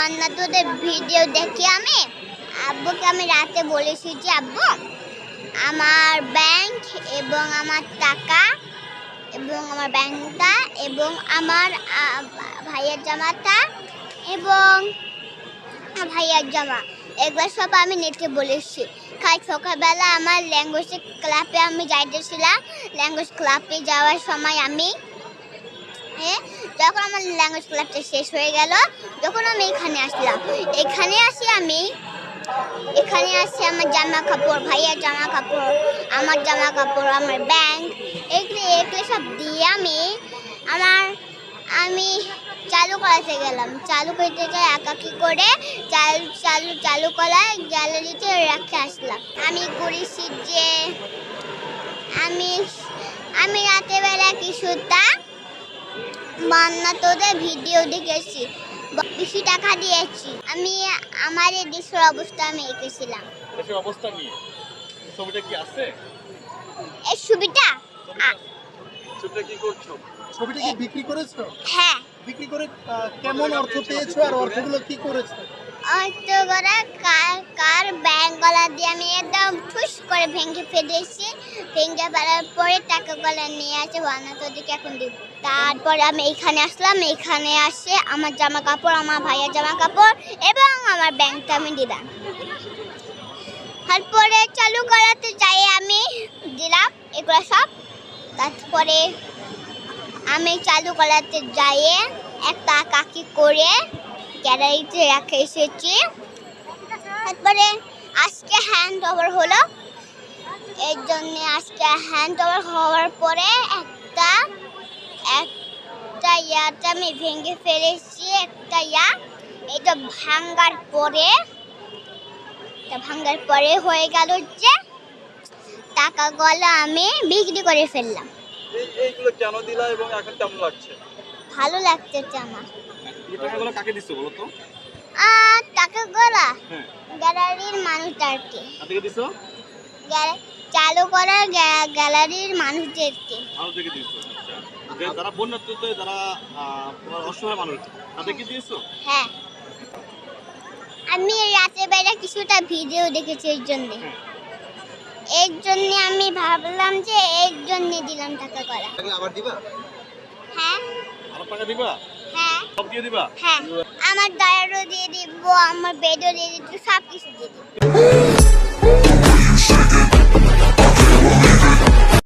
বন্যাতুদের video দেখি আমি আব্বুকে আমি রাতে বলেছি যে আব্বু আমার ব্যাংক এবং আমার টাকা এবং আমার ব্যাংকটা এবং আমার ভাইয়ের জামাটা এবং ভাইয়ার জামা এগুলো সব আমি নেটে বলেছি। কাল সকালবেলা আমার ল্যাঙ্গুয়েজ ক্লাবে আমি যাইতেছিলাম। ল্যাঙ্গুয়েজ ক্লাবে যাওয়ার সময় আমি যখন আমার ল্যাঙ্গুয়েজ ক্লাবটা শেষ হয়ে গেল, যখন আমি এখানে আসলাম, এখানে আসি আমার জামা কাপড়, ভাইয়ার জামা কাপড়, আমার জামা কাপড়, আমার ব্যাংক এগুলো সব দিয়ে আমি চালু করাতে গেলাম। চালু করতে যাই একাকি করে চালু করায় গ্যালারিতে রেখে আসলাম। আমি করেছি যে আমি রাতের বেলা কিছুটা বন্যাতুদের ভিডিও দেখেছি, বেশি টাকা দিয়েছি। আমি আমার এই দেশের অবস্থা আমি এঁকেছিলাম। দেশের অবস্থা নিয়ে ছবিটা কি আছে? এই ছবিটা কি করছো? ছবিটা কি বিক্রি করেছো? হ্যাঁ। বিক্রি করে কেমন অর্থ পেয়েছো আর অর্থগুলো কি করেছো? অর্থ করে কার ব্যাংকগুলো দিয়ে আমি একদম ঠুস করে ভেঙে ফেলেছি। ভেঙে ফেলার পরে টাকাগুলো নিয়ে আসে বন্যাতুদেরকে এখন দিব। তারপরে আমি এখানে আসলাম। এখানে আসে আমার জামা কাপড়, আমার ভাইয়ের জামা কাপড় এবং আমার ব্যাংকটা আমি দিলাম। তারপরে চালু করাতে যাই আমি দিলাম এগুলো সব। তারপরে আমি চালু করাতে যাই একটা কাকি করে গ্যালারিতে রেখে এসেছি। তারপরে আজকে হ্যান্ড ওভার হলো। এর জন্য আজকে হ্যান্ড ওভার হওয়ার পরে একটা ইয়াটা আমি ভেঙে ফেলেছি। এটা ভাঙার পরে হয়ে গেল যে টাকাগুলো আমি বিক্রি করে ফেললাম। এইগুলো কেন দিলা এবং এখন কেমন লাগছে? ভালো লাগতেছে আমার। এই টাকাগুলো কাকে দিছো বলো তো? টাকাগুলো হ্যাঁ, গ্যালারির মানুষদেরকে। কাকে দিছো? চালু করার গ্যালারির মানুষদেরকে। মানুষদেরকে দিছো। আচ্ছা, যারা বন্যাত্মক, যারা তোমার অসহায় মানুষ, তাদেরকে দিয়েছো? হ্যাঁ, আমি রাতের বেলা কিছুটা ভিডিও দেখেছি এর জন্য আমি ভাবলাম যে এর জন্য দিলাম টাকাগুলো। আবার দিবা? হ্যাঁ। আবার টাকা দিবা? হ্যাঁ। সব দিয়ে দিবা? হ্যাঁ, আমার ডায়ারও দিয়ে দিব, আমার বেডও দিয়ে দিব, সব কিছু দিয়ে দিব।